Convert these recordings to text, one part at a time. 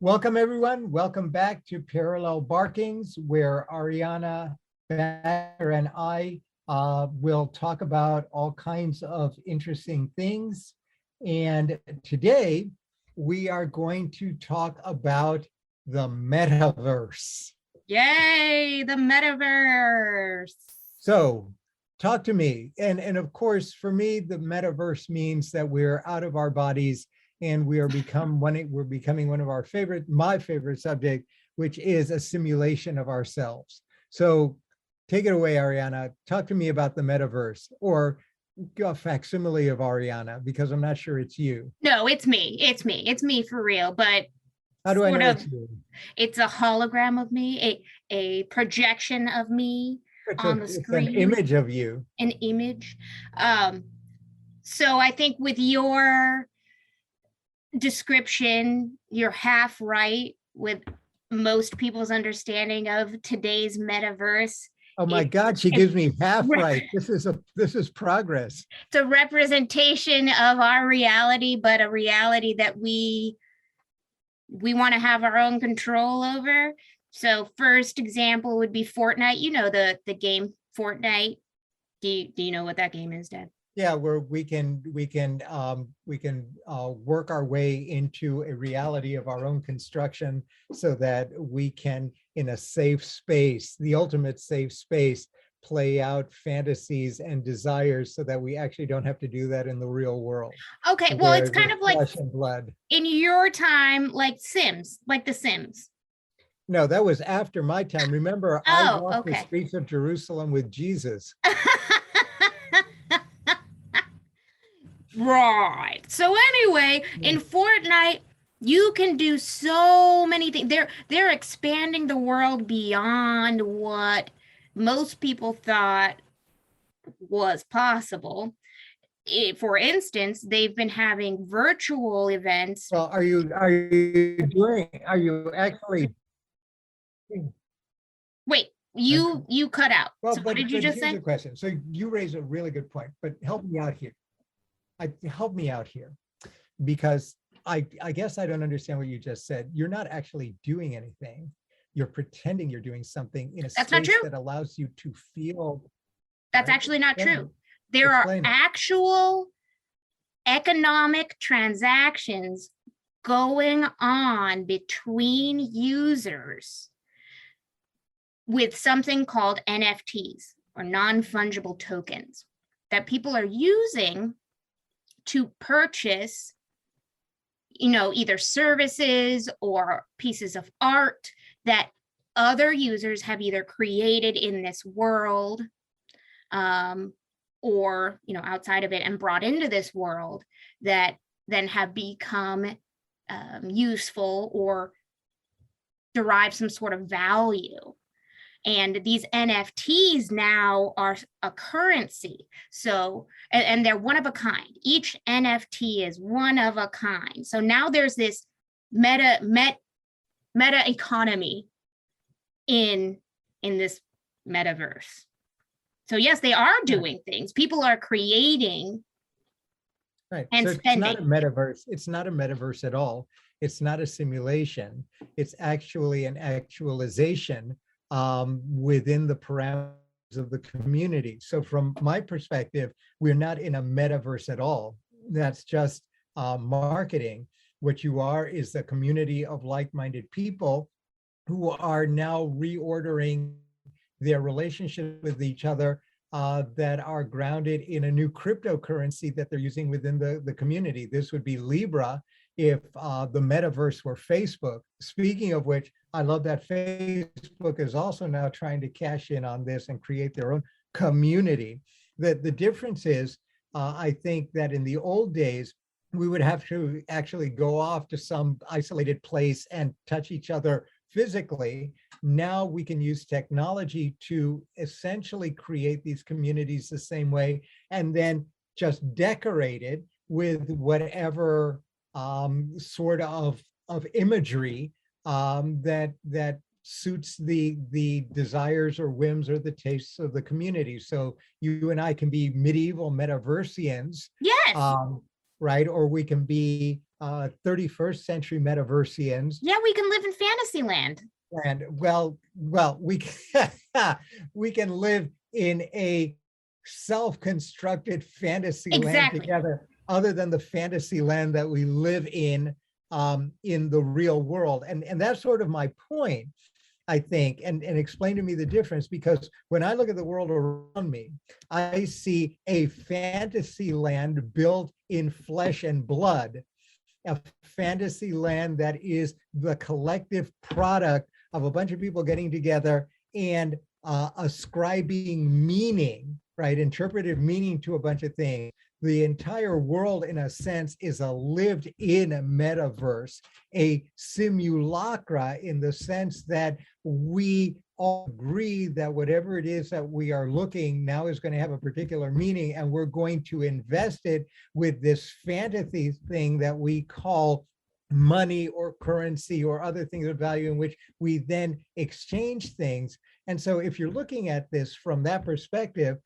Welcome, everyone. Welcome back to Parallel Barkings, where Ariana Batter and I will talk about all kinds of interesting things. And today we are going to talk about the metaverse. Yay, the metaverse. So talk to me. And of course, for me, the metaverse means that we're out of our bodies and we're becoming one of my favorite subject, which is a simulation of ourselves. So take it away, Ariana. Talk to me about the metaverse, or a facsimile of Ariana, because I'm not sure it's you. No, it's me. It's me for real. But How do I know it's you? It's a hologram of me, a projection of me on the screen. It's an image of you. An image. So I think with your description, you're half right with most people's understanding of today's metaverse. Oh my God, she gives me half right. This is progress. It's a representation of our reality, but a reality that we want to have our own control over. So first example would be Fortnite. You know the game Fortnite. Do you know what that game is, Dad? Yeah, where we can work our way into a reality of our own construction, so that we can, in a safe space, the ultimate safe space, play out fantasies and desires, so that we actually don't have to do that in the real world. Okay, well, it's kind of like flesh and blood. In your time, like Sims, like The Sims. No, that was after my time. Remember, I walked the streets of Jerusalem with Jesus. Right. So anyway, in Fortnite, you can do so many things. They're expanding the world beyond what most people thought was possible. For instance, they've been having virtual events. Well, are you actually? Wait, you cut out. Well, so what did you just say? Here's the question. So you raise a really good point, but help me out here. Because I guess I don't understand what you just said. You're not actually doing anything. You're pretending you're doing something in a space that allows you to feel. That's actually not true. There are actual economic transactions going on between users with something called NFTs, or non-fungible tokens, that people are using to purchase, either services or pieces of art that other users have either created in this world, or outside of it, and brought into this world, that then have become useful or derive some sort of value. And these NFTs now are a currency. So, and they're one of a kind. Each NFT is one of a kind. So now there's this meta economy in this metaverse. So yes, they are doing things. People are creating. Right. And so spending. It's not a metaverse. It's not a metaverse at all. It's not a simulation. It's actually an actualization within the parameters of the community. So from my perspective, we're not in a metaverse at all. That's just marketing. What you are is a community of like-minded people who are now reordering their relationship with each other, that are grounded in a new cryptocurrency that they're using within the community. This would be Libra if the metaverse were Facebook. Speaking of which, I love that Facebook is also now trying to cash in on this and create their own community. The difference is, I think that in the old days, we would have to actually go off to some isolated place and touch each other physically. Now we can use technology to essentially create these communities the same way, and then just decorate it with whatever sort of imagery that suits the desires or whims or the tastes of the community. So you and I can be medieval metaversians. Yes. Right? Or we can be 31st century metaversians. Yeah, we can live in fantasy land. And we can, we can live in a self-constructed fantasy land Exactly. together, other than the fantasy land that we live in the real world. And that's sort of my point, I think, and explain to me the difference, because when I look at the world around me, I see a fantasy land built in flesh and blood, a fantasy land that is the collective product of a bunch of people getting together and ascribing meaning, right? Interpretive meaning to a bunch of things. The entire world, in a sense, is a lived in metaverse, a simulacra, in the sense that we all agree that whatever it is that we are looking now is going to have a particular meaning, and we're going to invest it with this fantasy thing that we call money or currency or other things of value, in which we then exchange things. And so if you're looking at this from that perspective,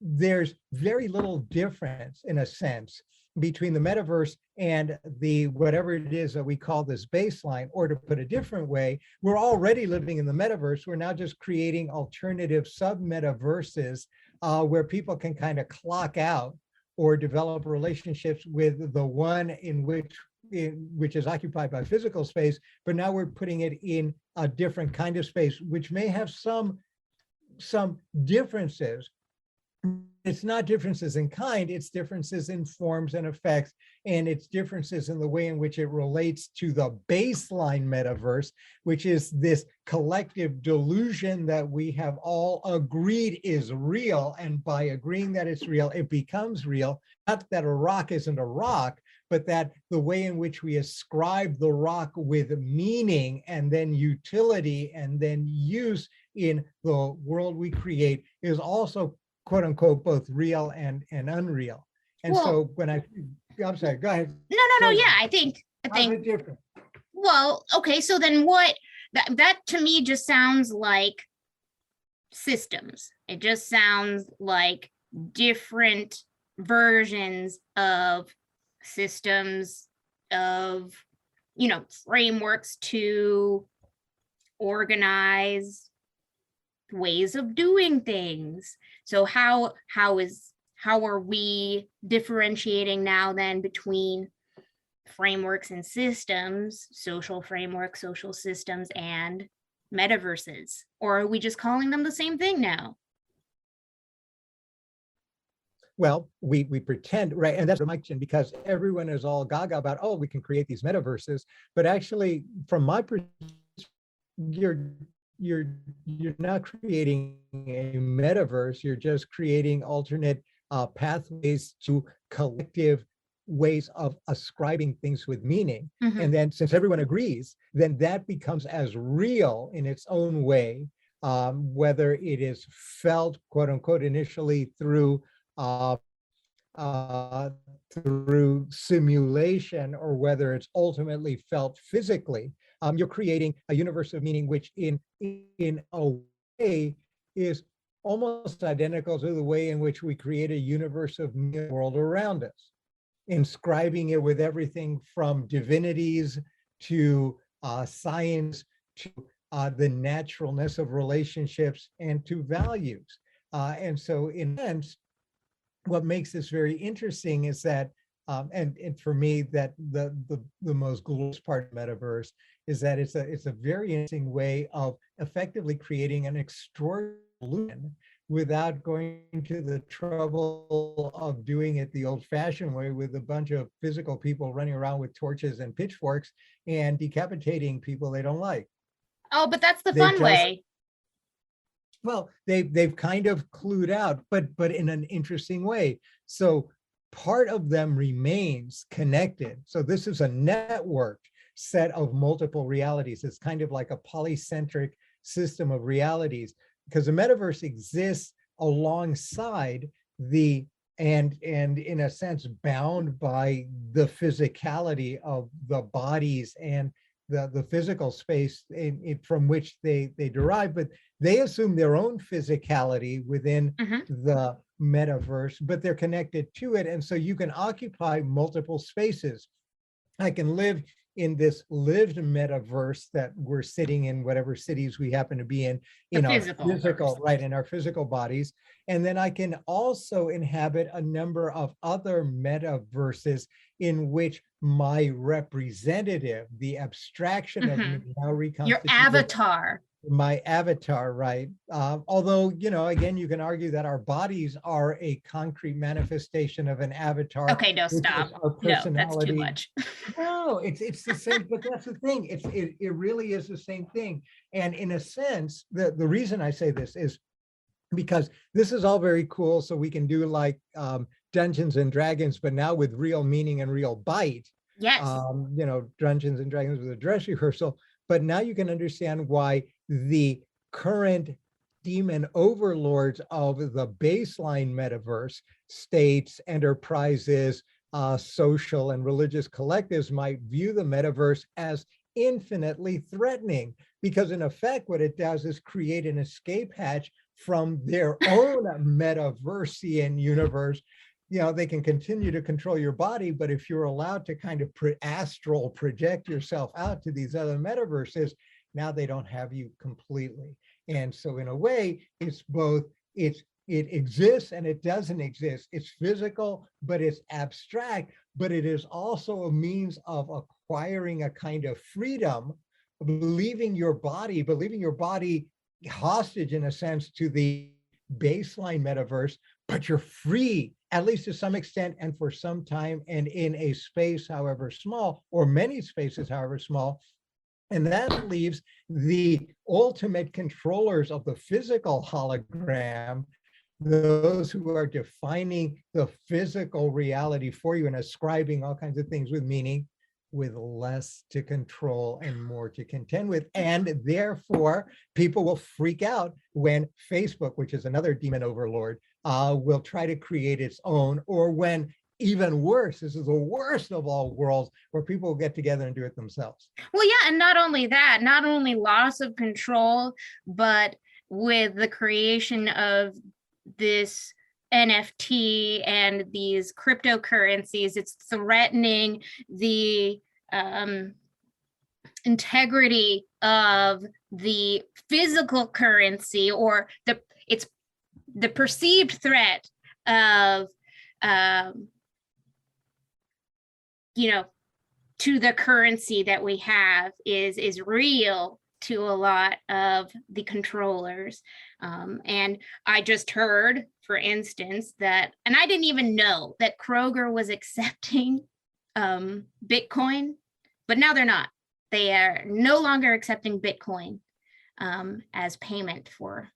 there's very little difference, in a sense, between the metaverse and the whatever it is that we call this baseline. Or to put a different way, we're already living in the metaverse. We're now just creating alternative sub-metaverses where people can kind of clock out or develop relationships with the one which is occupied by physical space, but now we're putting it in a different kind of space, which may have some differences. It's not differences in kind, it's differences in forms and effects, and it's differences in the way in which it relates to the baseline metaverse, which is this collective delusion that we have all agreed is real. And by agreeing that it's real, it becomes real. Not that a rock isn't a rock, but that the way in which we ascribe the rock with meaning and then utility and then use in the world we create is also, quote unquote, both real and unreal. And Well, so when I'm sorry, go ahead. No, So yeah, I think how's it different? well, okay, so then what that to me just sounds like systems. It just sounds like different versions of systems, of frameworks to organize ways of doing things. So how are we differentiating now then between frameworks and systems, social frameworks, social systems, and metaverses? Or are we just calling them the same thing now? Well, we pretend, right? And that's my question, because everyone is all gaga about, oh, we can create these metaverses, but actually, from my perspective, you're not creating a metaverse. You're just creating alternate pathways to collective ways of ascribing things with meaning. Mhm. And then, since everyone agrees, then that becomes as real in its own way, whether it is felt, quote unquote, initially through simulation, or whether it's ultimately felt physically. You're creating a universe of meaning, which in a way is almost identical to the way in which we create a universe of meaning in the world around us, inscribing it with everything from divinities to science to the naturalness of relationships and to values. And so in a sense, what makes this very interesting is that, and for me, that the most glorious part of metaverse is that it's a very interesting way of effectively creating an extraordinary illusion without going to the trouble of doing it the old-fashioned way, with a bunch of physical people running around with torches and pitchforks and decapitating people they don't like. Oh, but that's the They've fun just- way. Well, they've kind of clued out, but in an interesting way. So part of them remains connected. So this is a network set of multiple realities. It's kind of like a polycentric system of realities, because the metaverse exists alongside and in a sense bound by the physicality of the bodies and the physical space from which they derive, but they assume their own physicality within the metaverse, but they're connected to it. And so you can occupy multiple spaces. I can live in this lived metaverse that we're sitting in whatever cities we happen to be The in our physical physical, verse. right, in our physical bodies. And then I can also inhabit a number of other metaverses in which my representative, the abstraction of me Mhm. now Your reconstituted, avatar. my avatar, right? Although, again, you can argue that our bodies are a concrete manifestation of an avatar, Okay, no, which is stop. our No, that's too personality. much. No, it's the same, but that's the thing. It really is the same thing. And in a sense, the reason I say this is because this is all very cool. So we can do like Dungeons and Dragons, but now with real meaning and real bite. Yes. Dungeons and Dragons with a dress rehearsal. But now you can understand why the current demon overlords of the baseline metaverse, states, enterprises, social and religious collectives might view the metaverse as infinitely threatening, because in effect, what it does is create an escape hatch from their own metaversian universe. They can continue to control your body, but if you're allowed to kind of astral project yourself out to these other metaverses, now they don't have you completely. And so in a way, it's both, it exists and it doesn't exist. It's physical, but it's abstract, but it is also a means of acquiring a kind of freedom, leaving your body hostage in a sense to the baseline metaverse, but you're free, at least to some extent and for some time, and in a space however small, or many spaces however small. And that leaves the ultimate controllers of the physical hologram, those who are defining the physical reality for you and ascribing all kinds of things with meaning, with less to control and more to contend with. And therefore, people will freak out when Facebook, which is another demon overlord, will try to create its own, or when, even worse, this is the worst of all worlds, where people will get together and do it themselves. Well, yeah, and not only that, not only loss of control, but with the creation of this NFT and these cryptocurrencies, it's threatening the integrity of the physical currency, or it's the perceived threat of to the currency that we have is real to a lot of the controllers. And I just heard, for instance, that, and I didn't even know that Kroger was accepting Bitcoin, but now they're not. They are no longer accepting Bitcoin as payment for.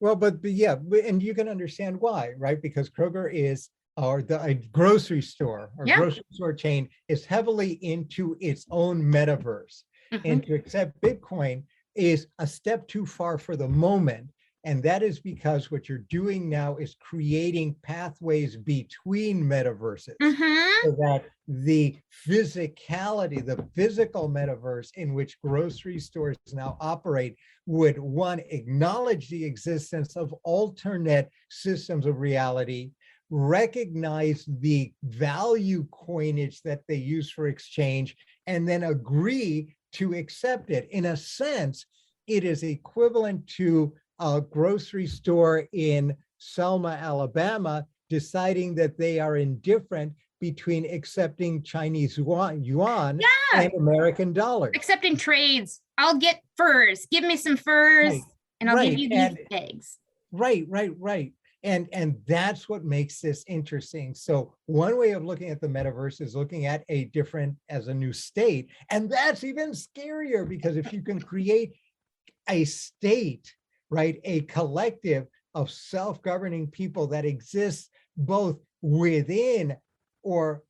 Well, but yeah, and you can understand why, right? Because Kroger is, or a grocery store or Yeah. grocery store chain is heavily into its own metaverse. Mhm. And to accept Bitcoin is a step too far for the moment. And that is because what you're doing now is creating pathways between metaverses. Mhm. So that the physicality, the physical metaverse in which grocery stores now operate, would, one, acknowledge the existence of alternate systems of reality, recognize the value coinage that they use for exchange, and then agree to accept it. In a sense, it is equivalent to a grocery store in Selma, Alabama, deciding that they are indifferent between accepting Chinese yuan Yeah. and American dollars. Accepting trades. I'll get furs. Give me some furs, Right. and I'll give Right. you these eggs. Right. And that's what makes this interesting. So one way of looking at the metaverse is looking at as a new state. And that's even scarier, because if you can create a state, right, a collective of self-governing people that exists both within or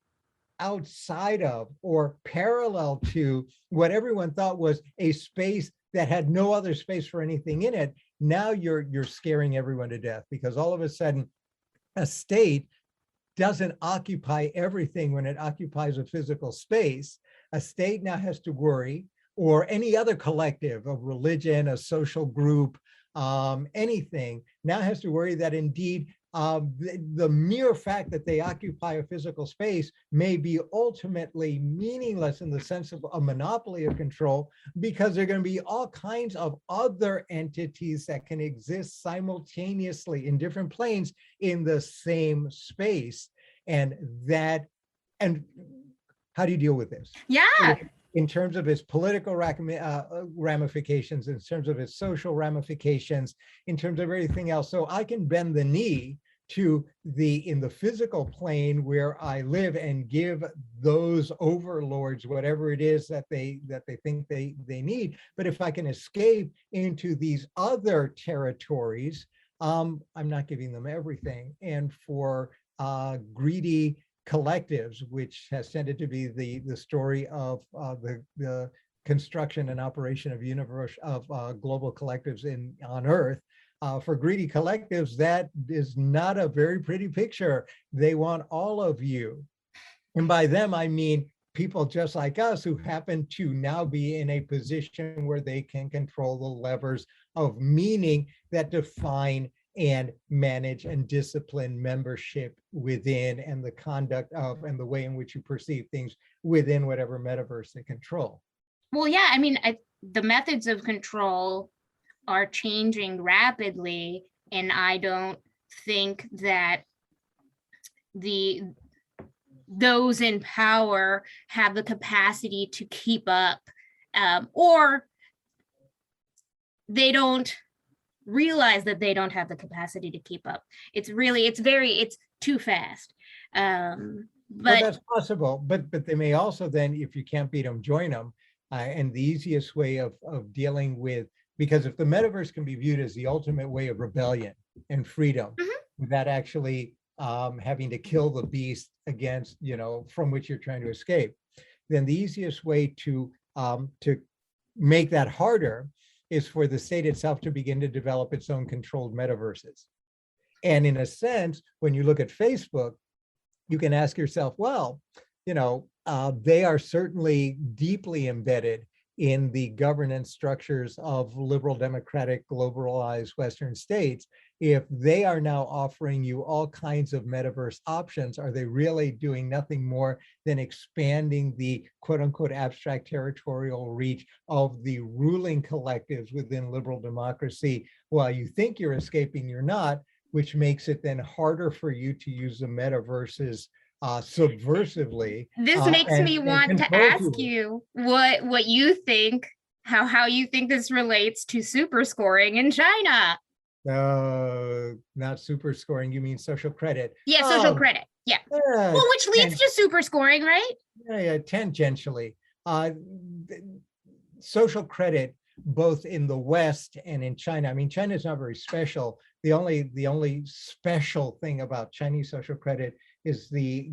outside of or parallel to what everyone thought was a space that had no other space for anything in it, now you're scaring everyone to death, because all of a sudden a state doesn't occupy everything when it occupies a physical space. A state now has to worry, or any other collective of religion, a social group, anything, now has to worry that indeed the mere fact that they occupy a physical space may be ultimately meaningless in the sense of a monopoly of control, because there are going to be all kinds of other entities that can exist simultaneously in different planes in the same space. And how do you deal with this? Yeah. In terms of its political ramifications, in terms of its social ramifications, in terms of everything else. So I can bend the knee to in the physical plane where I live and give those overlords whatever it is that they think they need. But if I can escape into these other territories, I'm not giving them everything. And for greedy collectives, which has tended to be the story of the construction and operation of global collectives on Earth. For greedy collectives, that is not a very pretty picture. They want all of you. And by them, I mean people just like us who happen to now be in a position where they can control the levers of meaning that define and manage and discipline membership within, and the conduct of, and the way in which you perceive things within whatever metaverse they control. Well, yeah, I mean, the methods of control are changing rapidly, and I don't think that those in power have the capacity to keep up, or they don't realize that they don't have the capacity to keep up. It's too fast. But well, that's possible, but they may also then, if you can't beat them, join them. And the easiest way of dealing with, because if the metaverse can be viewed as the ultimate way of rebellion and freedom, without actually having to kill the beast against, from which you're trying to escape, then the easiest way to make that harder is for the state itself to begin to develop its own controlled metaverses. And in a sense, when you look at Facebook, you can ask yourself, well, they are certainly deeply embedded in the governance structures of liberal, democratic, globalized Western states. If they are now offering you all kinds of metaverse options, are they really doing nothing more than expanding the quote unquote abstract territorial reach of the ruling collectives within liberal democracy? While you think you're escaping, you're not, which makes it then harder for you to use the metaverses subversively. This makes me want to ask you what you think, how you think this relates to super scoring in China. Not super scoring, you mean social credit? Yeah, social credit. Yeah. Well, which leads to super scoring, right? Yeah, tangentially. Social credit, both in the West and in China. I mean, China is not very special. The only special thing about Chinese social credit is the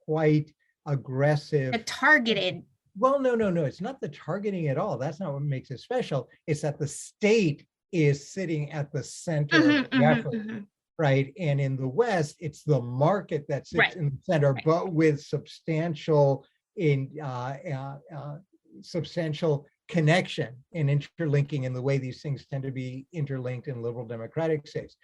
quite aggressive, the targeted. Well, no, it's not the targeting at all. That's not what makes it special. It's that the state is sitting at the center of the effort, right? And in the West, it's the market that sits in the center, but with substantial connection and interlinking in the way these things tend to be interlinked in liberal democratic states.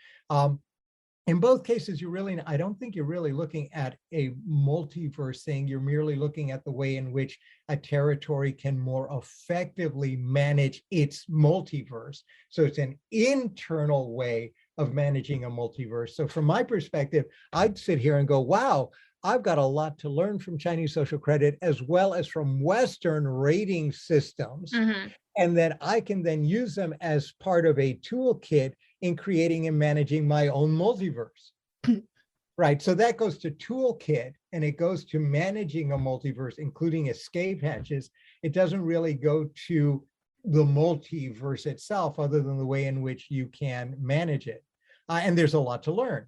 In both cases, I don't think you're really looking at a multiverse thing. You're merely looking at the way in which a territory can more effectively manage its multiverse. So it's an internal way of managing a multiverse. So from my perspective, I'd sit here and go, wow, I've got a lot to learn from Chinese social credit as well as from Western rating systems. And then I can then use them as part of a toolkit in creating and managing my own multiverse, right? So that goes to toolkit, and it goes to managing a multiverse, including escape hatches. It doesn't really go to the multiverse itself, other than the way in which you can manage it. And there's a lot to learn.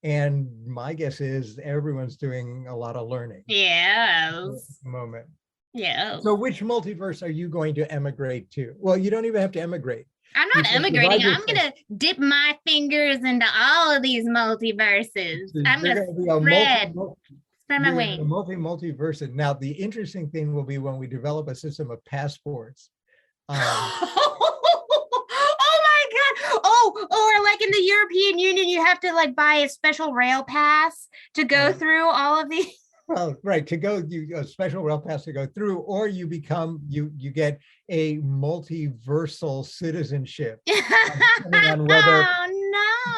And my guess is everyone's doing a lot of learning. Yes. At the moment. Yeah. So which multiverse are you going to emigrate to? Well, you don't even have to emigrate. I'm not emigrating. I'm going to dip my fingers into all of these multiverses. I'm going to spread my wings. Multiverse. Now, the interesting thing will be when we develop a system of passports. Oh my God. Oh, or like in the European Union, you have to like buy a special rail pass to go through all of these. Well, right, to go, a special rail pass to go through, or you become, you get a multiversal citizenship, depending on whether,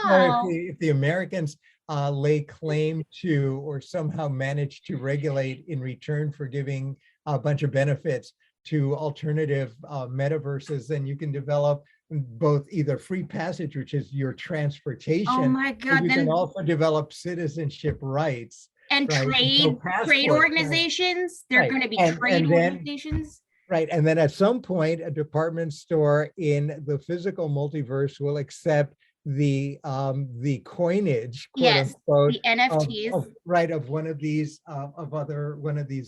Oh no. if the Americans lay claim to or somehow manage to regulate in return for giving a bunch of benefits to alternative metaverses, then you can develop both either free passage, which is your Oh transportation, my or God. you can Then also develop citizenship rights, and right? And so trade passports, organizations. They're right? going to be trade And then, organizations. right, and then at some point, a department store in the physical multiverse will accept the coinage, quote Yes, unquote, the NFTs. of one of these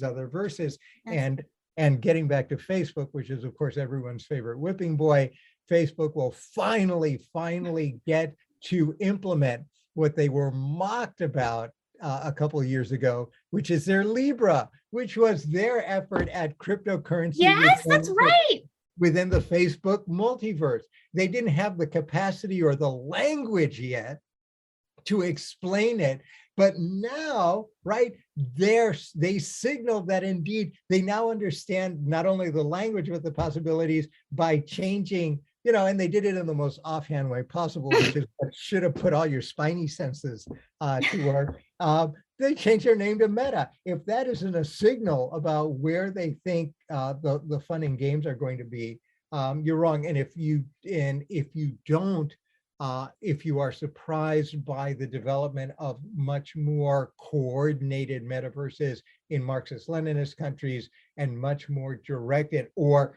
other verses. Yes. And getting back to Facebook, which is of course everyone's favorite whipping boy, Facebook will finally get to implement what they were mocked about a couple of years ago, which is their Libra, which was their effort at cryptocurrency Yes, that's right. within the Facebook multiverse. They didn't have the capacity or the language yet to explain it. But now, right, they signal that indeed they now understand not only the language, but the possibilities by changing, and they did it in the most offhand way possible, which is what should have put all your spiny senses to work. They changed their name to Meta. If that isn't a signal about where they think the fun and games are going to be, you're wrong. And if you don't, if you are surprised by the development of much more coordinated metaverses in Marxist-Leninist countries and much more directed or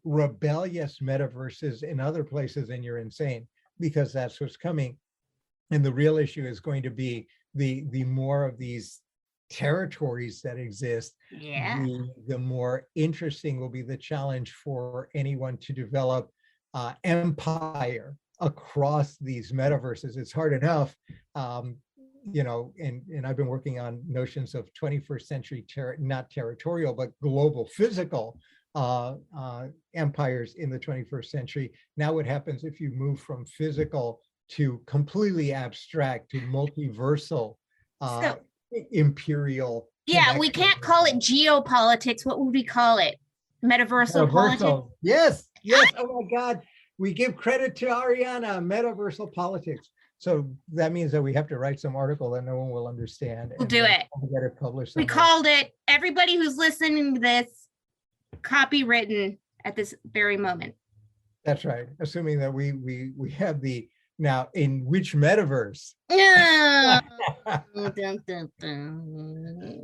rebellious metaverses in other places, then you're insane, because that's what's coming. And the real issue is going to be the more of these territories that exist, Yeah. the more interesting will be the challenge for anyone to develop empire across these metaverses. It's hard enough, and I've been working on notions of 21st century, not territorial, but global physical empires in the 21st century. Now what happens if you move from physical to completely abstract to multiversal So imperial yeah, we can't call it geopolitics. What would we call it? Metaversal politics? Yes. Oh my God. We give credit to Ariana, metaversal politics. So that means that we have to write some article that no one will understand. We'll do it. Get it published We called it, everybody who's listening to this, copywritten at this very moment. That's right. Assuming that we have the, now in which metaverse? Yeah.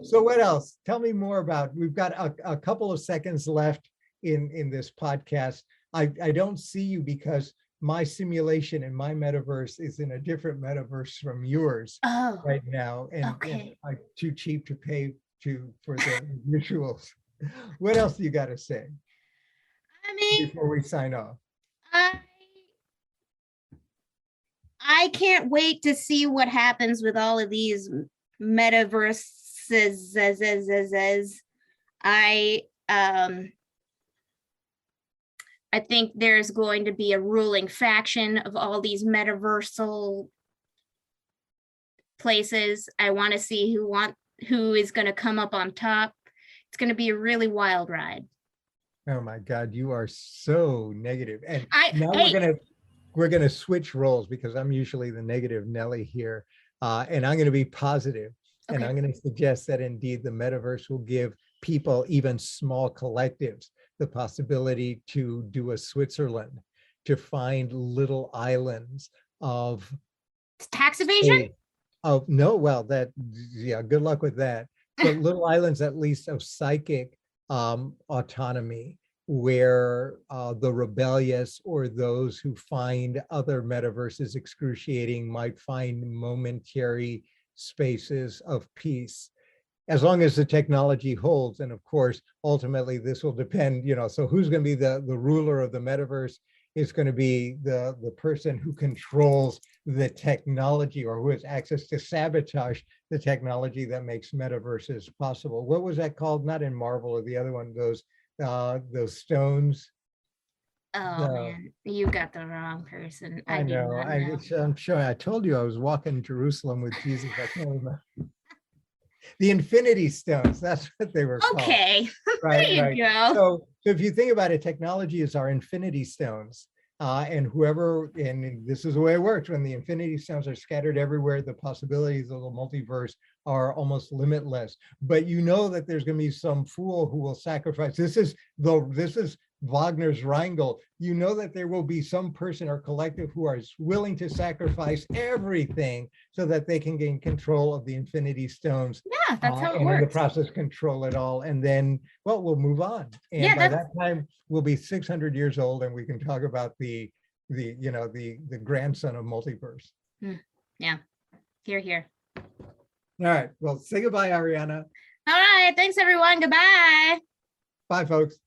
So what else? Tell me more about, we've got a couple of seconds left in this podcast. I don't see you because my simulation in my metaverse is in a different metaverse from yours right now. And I'm too cheap to pay for the visuals. What else do you got to say? I mean, before we sign off? I can't wait to see what happens with all of these metaverses. I think there's going to be a ruling faction of all these metaversal places. I want to see who is going to come up on top. It's going to be a really wild ride. Oh my God, you are so negative. And now hey, we're gonna switch roles, because I'm usually the negative Nelly here, and I'm going to be positive. Okay. And I'm going to suggest that indeed the metaverse will give people, even small collectives, the possibility to do a Switzerland, to find little islands of tax evasion. Oh no, well, good luck with that. But little islands, at least, of psychic autonomy, where the rebellious or those who find other metaverses excruciating might find momentary spaces of peace, as long as the technology holds. And of course, ultimately, this will depend, so who's going to be the ruler of the metaverse? Is going to be the person who controls the technology, or who has access to sabotage the technology that makes metaverses possible. What was that called? Not in Marvel, or the other one, those stones. Oh So man, you got the wrong person. I I do know. not know. I'm sure I told you I was walking Jerusalem with Jesus. I can't remember. The Infinity Stones. That's what they were called. Okay, Right, there you right. go. So if you think about it, technology is our Infinity Stones. And this is the way it works, when the Infinity Stones are scattered everywhere, the possibilities of the multiverse are almost limitless. But you know that there's going to be some fool who will sacrifice. This is Wagner's Rheingold. You know that there will be some person or collective who are willing to sacrifice everything so that they can gain control of the Infinity Stones, Yeah, that's how it and in the works. process control it all. And then, well, we'll move on. And Yeah, by that's that time, we'll be 600 years old, and we can talk about the grandson of multiverse. yeah. Here. All right. Well, say goodbye, Ariana. All right. Thanks, everyone. Goodbye. Bye, folks.